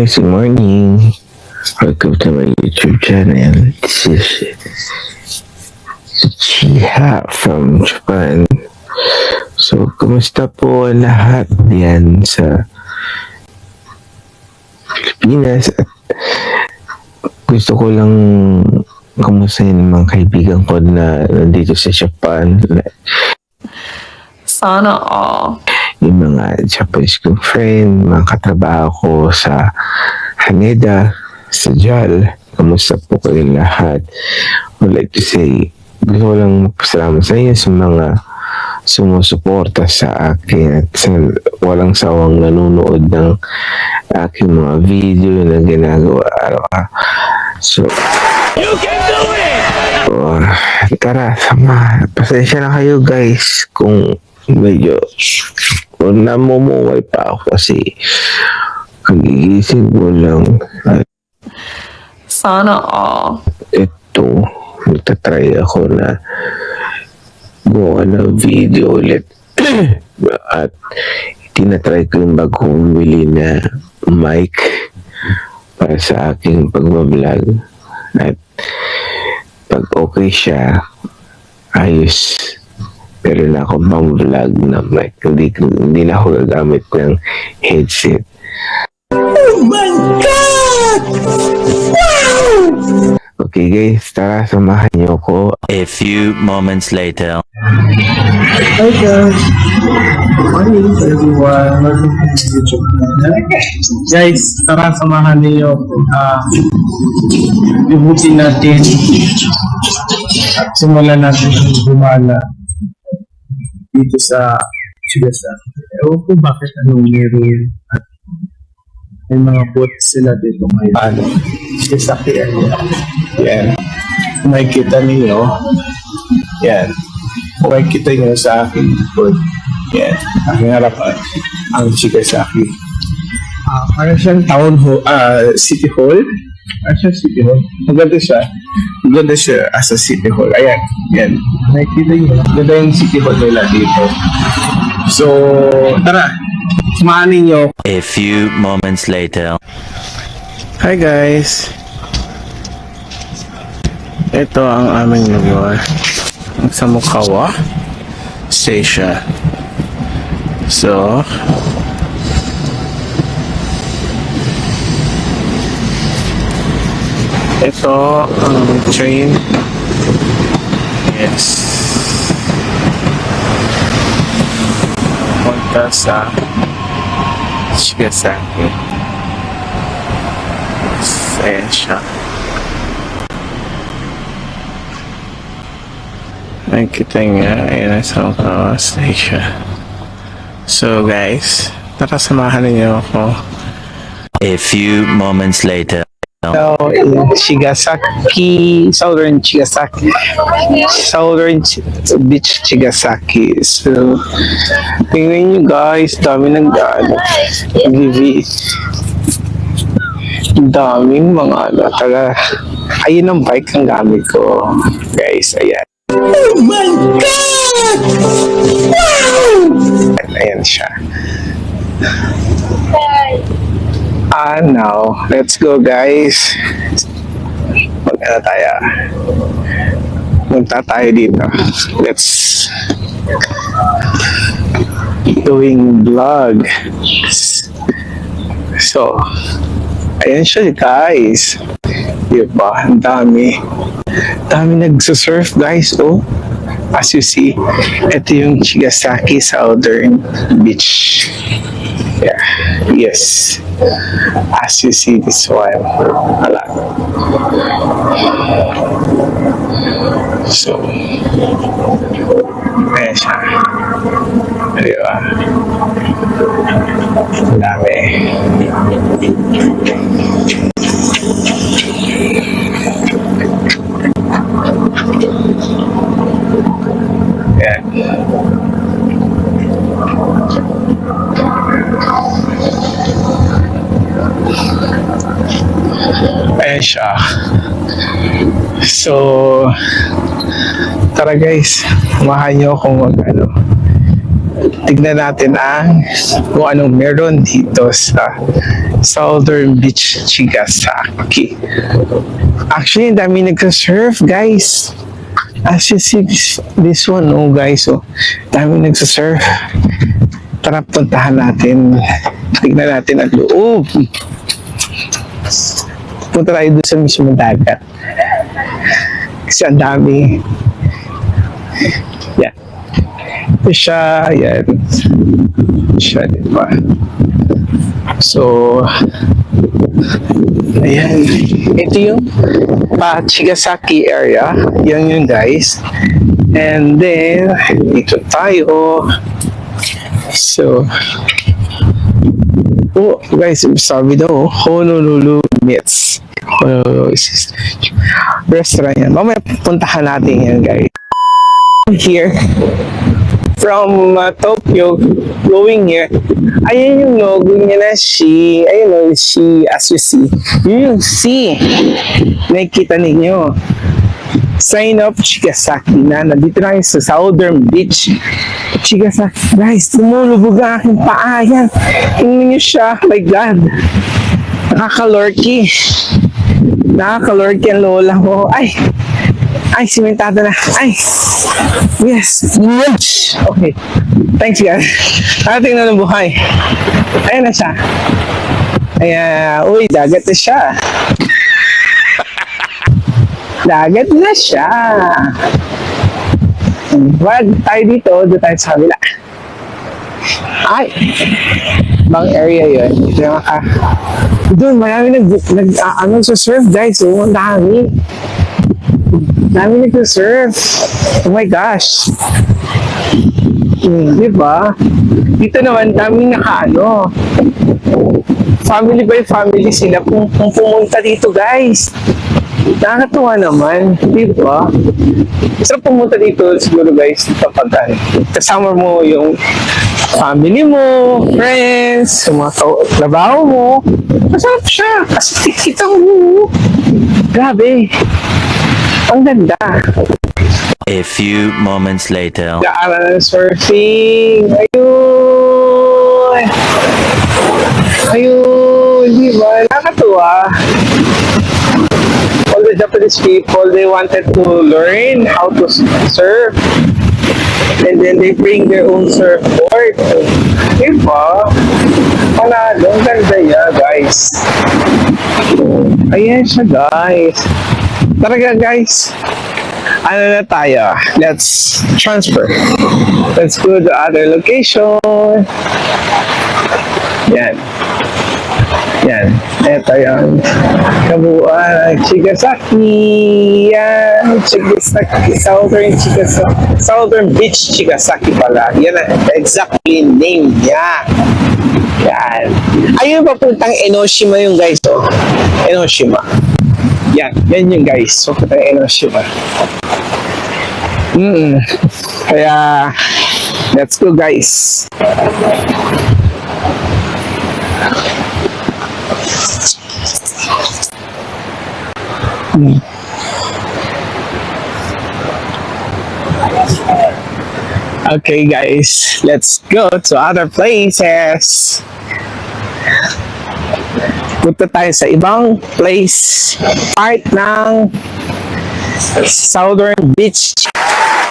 guys, good morning. Welcome to my YouTube channel. This is Chiha from Japan. So, kumusta po lahat diyan sa Pilipinas? At gusto ko lang kumustahin yung mga kaibigan ko na nandito sa Japan. Sana all. Yung mga Japanese kong friend, mga katrabaho ko sa Haneda, sa JAL. Kamusta po kayong lahat? I would like to say, gusto ko lang pasalamat sa inyo sa mga sumusuporta sa akin at sa walang sawang nanonood ng aking mga video na ginagawa araw-araw. So, you can do it! Tara, sama. Pasensya na kayo guys kung medyo namumuway pa ako kasi kagigising ko lang. Sana all. Ito, nagtatry ako na gawa ng video ulit. At tinatry ko yung bagong bumili na mic para sa aking pagbablog. At pag okay siya, ayos. Pero na ako pang vlog na mic. Hindi na ako gagamit ng headset. Oh my God! Wow! Okay guys, tara, samahan niyo ko. A few moments later. Hi guys! Good morning everyone! Welcome to my YouTube channel. Guys, tara samahan niyo ako. Ibutin natin at simulan natin ang gumala dito sa Chigasaki. Ewan ko bakit anong meron at may mga bots sila dito ngayon. Chigasaki yan. Kung makikita niyo, yan. Kung makikita niyo sa aking board, yan. Aking harapan, ang Chigasaki. Para siyang town hall, city hall. Para siyang city hall. Maganda siya. Maganda siya as a city hall. Ayan. Yan. Nakikita niyo. Maganda yung city hall nila dito. So, tara. Samahan ninyo. A few moments later. Hi guys. Ito ang aming lugar. Sa Mukawa Station. So, ito ang train. Yes. Punta sa Chigasaki. Ayan siya. Nakikita nga, ayan sa Mukawa Station. So guys, tara samahan niyo ako. A few moments later. So, in Chigasaki, Southern Beach, Chigasaki. So, tingnan nyo guys, dami nagdaan. Daming mga ayun ang bike ang gamit ko. Guys, ayan. Oh my God! Wow! Ayan siya. Now, let's go guys. Magkano tayo? Punta tayo dito. Let's doing vlog. So, ayan siya guys. Diba? Ang dami. Dami nagsusurf guys. Oh. As you see, ito yung Chigasaki Southern Beach. Yeah. Yes. As you see this one. Wala. So, ayan siya. Diba? Ang dami. Ayan. Ayan siya. So, tara guys, kumahan nyo kung tignan natin kung anong meron dito sa Southern Beach, Chigasaki. Actually, ang dami nagsasurf, guys. As you see this one, oh guys, oh, dami nagsasurf. Tara, puntahan natin. Tignan natin ang loob. Punta tayo doon sa mismo dagat. Kasi ang dami. Yan. Ito siya. Yan. Siya, diba? So, ayan. Ito yung Chigasaki area. Yan yun, guys. And then, dito tayo. So, oh, guys, sabi daw, Honolulu Meats. Honolulu is restaurant yan. Mamaya puntahan natin yan, guys. Here, from Tokyo, going here, ayan yung logo niya na she, ayun o, she, as you see, yun yung C, nakikita ninyo. Sign of Chigasaki na, nandito na sa Southern Beach. Chigasaki, guys, tumulubog ang aking paa, yan. Tingnan nyo siya, my God. Nakakalurky. Nakakalurky ang lola ko. Ay, simentado na. Ay, yes. Okay. Thanks, guys. Nakating na ng buhay. Ayan na siya. Ayan, uy, dagat na siya. Dagat na siya. Wag tayo dito, doon tayo sa kabila. Ay, bang area yun. Doon, marami nag-surf, guys. Oh, ang dami. Dami nag-surf. Oh my gosh. Diba? Dito naman, dami family by family sila kung pumunta dito, guys. Nakakatuwa naman, di ba? Sarap pumunta dito siguro, guys, kapag kasama mo yung family mo, friends, mga trabaho mo. Masarap siya kasi kita mo. Grabe. Ang ganda. A few moments later. Gaaral ng surfing. Ayun. Ayun. Di ba? Nakakatuwa. All the Japanese people, they wanted to learn how to surf. And then they bring their own surfboard. Diba? Panalo. Ang ganda yan, guys. Ayan siya, guys. Talaga, guys. Ano na tayo? Let's transfer. Let's go to other location. Yan. Yan. Ito yung kabuuan. Chigasaki. Yan. Chigasaki. Southern Beach Chigasaki pala. Yan ang exactly name niya. Yan. Ayun papuntang Enoshima yung guys. Oh. Enoshima. Yan. Yan yung guys. So, papuntang Enoshima. Kaya, let's go guys. Okay guys, let's go to other places. Punta tayo sa ibang place, part ng Southern Beach.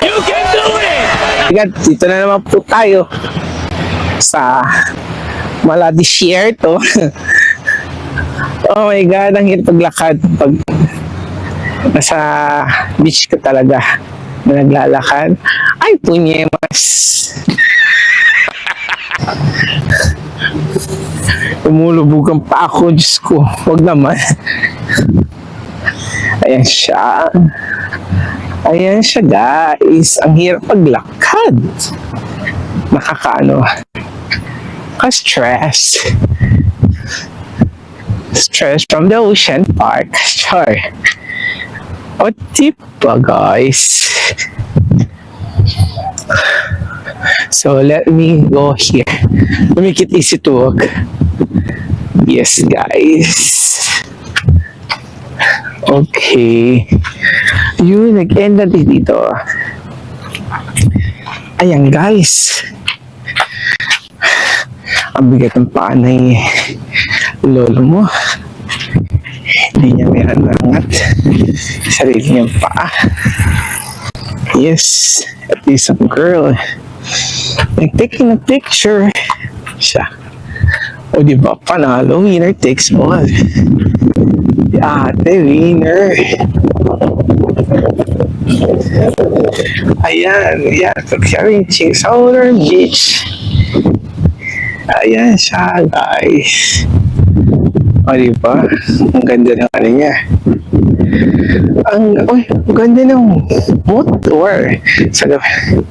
You can do it! Dito na naman po tayo sa Maladisierto. Oh my God, ang hirap paglakad pag nasa beach ka talaga na naglalakad. Ay, punyemas. Umulubugan pa ako, Diyos ko. Huwag naman. Ayan siya. Ayan siya, guys. Ang hirap paglakad. Nakakaano. Ka-stress. Stress from the ocean park. Sure. O, diba, guys? So, let me go here. To make it easy to walk. Yes, guys. Okay. Yun, nag-end natin dito. Ayan, guys. Ang bigat ng paa ni lolo mo. Hindi niya may anangat. Sarili niyang paa. Yes, at least a girl. Like taking a picture. Siya. O diba, panalo, winner takes all. Ate, winner. Ayan, ayan. So, siya reaching Solar Beach. Ayan siya, guys. O, diba? Ang ganda ng ano niya. Ang ganda ng motor. Sa gabi.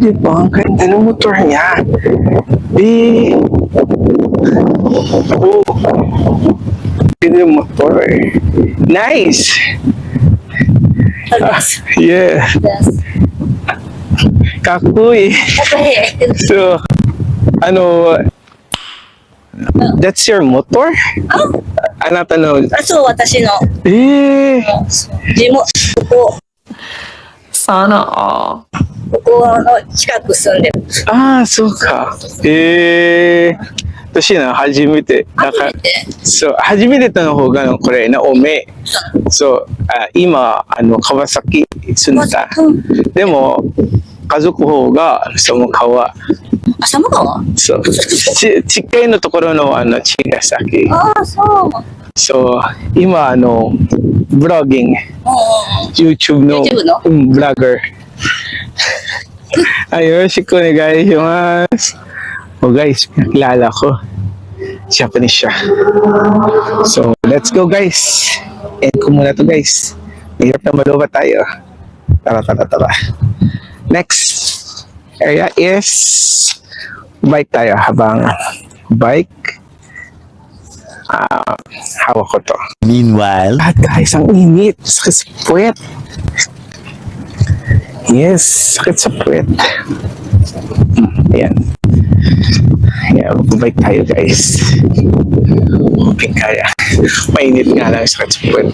Diba? Ang ganda ng motor niya. Ganda ng motor. Nice! Yeah. Kakuy. So, that's your motor? Aso, watashi no. Sana all. ここの近く住んでる。そうか。私な、初めて。そう、初めての方がこれな、おめ。そう、今、川崎住んでた。でも、家族方が、寒川。寒川？そう。近いのところの、茅ヶ崎。そう。そう、今、ブロギング。YouTube の、ブロガー。よろしくお願いします。Guys, kilala ko. Japanese siya. So, let's go guys. End ko muna to guys. Mahirap na maluwa tayo. Tara. Next area is bike tayo. Habang bike, hawak ko to. Meanwhile, Guys, ang init. Sakit sa puwet. Yes, sakit sa puwet. Ayan. Ayan, bike tayo guys. Hoping kaya. Mainit nga lang, sakit sa puwet.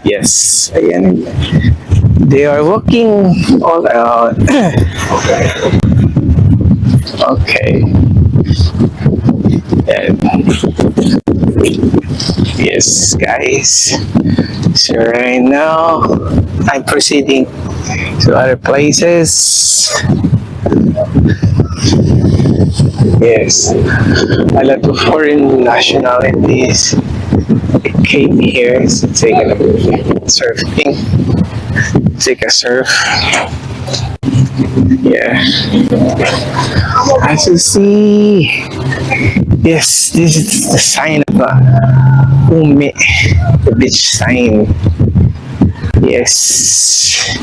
Yes, ayan. They are walking all around. Okay. Ayan. Yes, guys. So right now, I'm proceeding to other places. Yes, a lot of foreign nationalities came here to take a surfing, take a surf. Yeah, as you see, yes, this is the sign of a Ume, the beach sign. Yes.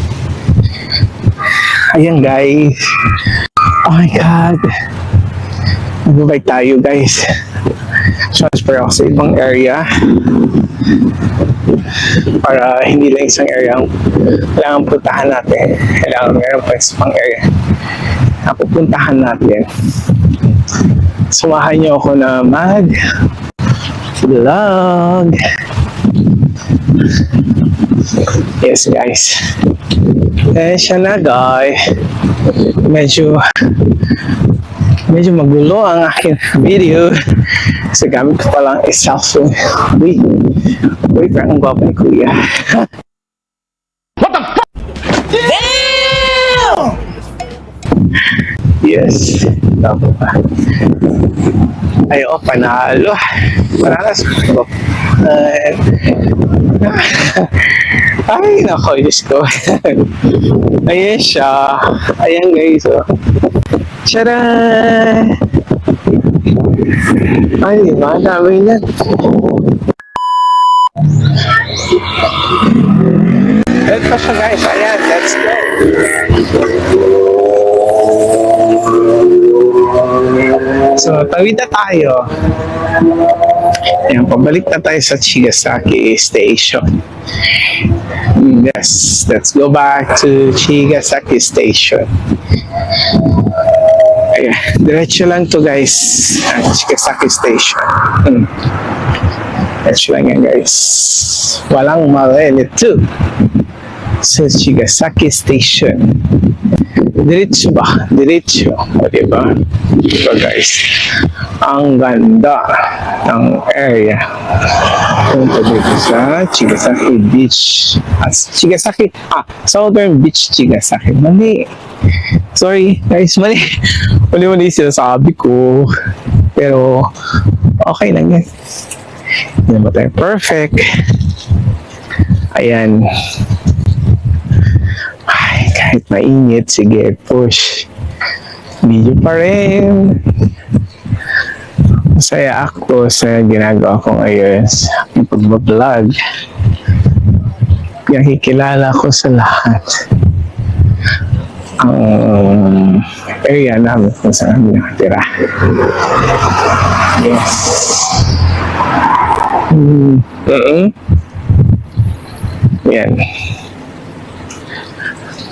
Ayan guys. Oh my God. Magbabike tayo guys. Transfer ako sa ibang area. Para hindi lang isang area ang kailangan puntahan natin. Kailangan meron pa isang area na pupuntahan natin. Sumahan niyo ako na vlog. Yes guys. Siya na guys. Medyo magulo ang aking video. Kasi gamit ko palang cellphone. Wait, parang ang gwapo ni Kuya. What the fuck? Damn! Yes. Tama pa. Ayo, panalo. Paranas ko. Ay, nako, Diyos ko. Ayan siya. Ayan guys. Tcharan! Ay, diba? Dami na. Ito siya guys. Ayan, let's go. So, tawid na tayo. Ayan, pabalik na tayo sa Chigasaki Station. Yes, let's go back to Chigasaki Station. Ayan, diretso lang to guys, ang Chigasaki Station. Diretso lang yan guys. Walang mali nito sa Chigasaki Station. Diretso ba? Diretso. O, diba? Diba guys? Ang ganda ng area. Punta dito sa Chigasaki Beach. Southern Beach, Chigasaki. Mali. Sorry, guys. Mali. Mali sinasabi ko. Pero, okay lang yan. Hindi naman tayo perfect. Ayan. Ay, kahit mainit, sige, push. Video pa rin. Masaya ako sa ginagawa ko ngayon sa aking pagbablog. Nakikilala ko sa lahat ang area namin kung saan kami nakatira. Yes. Yan.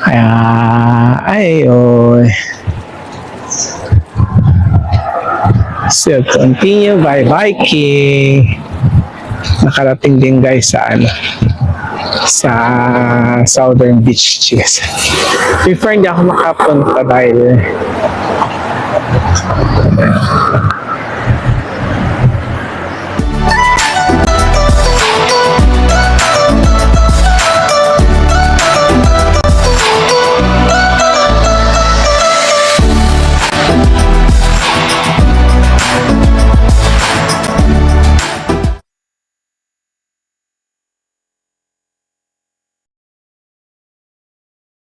Kaya, ayun. So, continue by biking. Nakarating din guys sa Southern Beach, Chigas. Before hindi ako makapunta dahil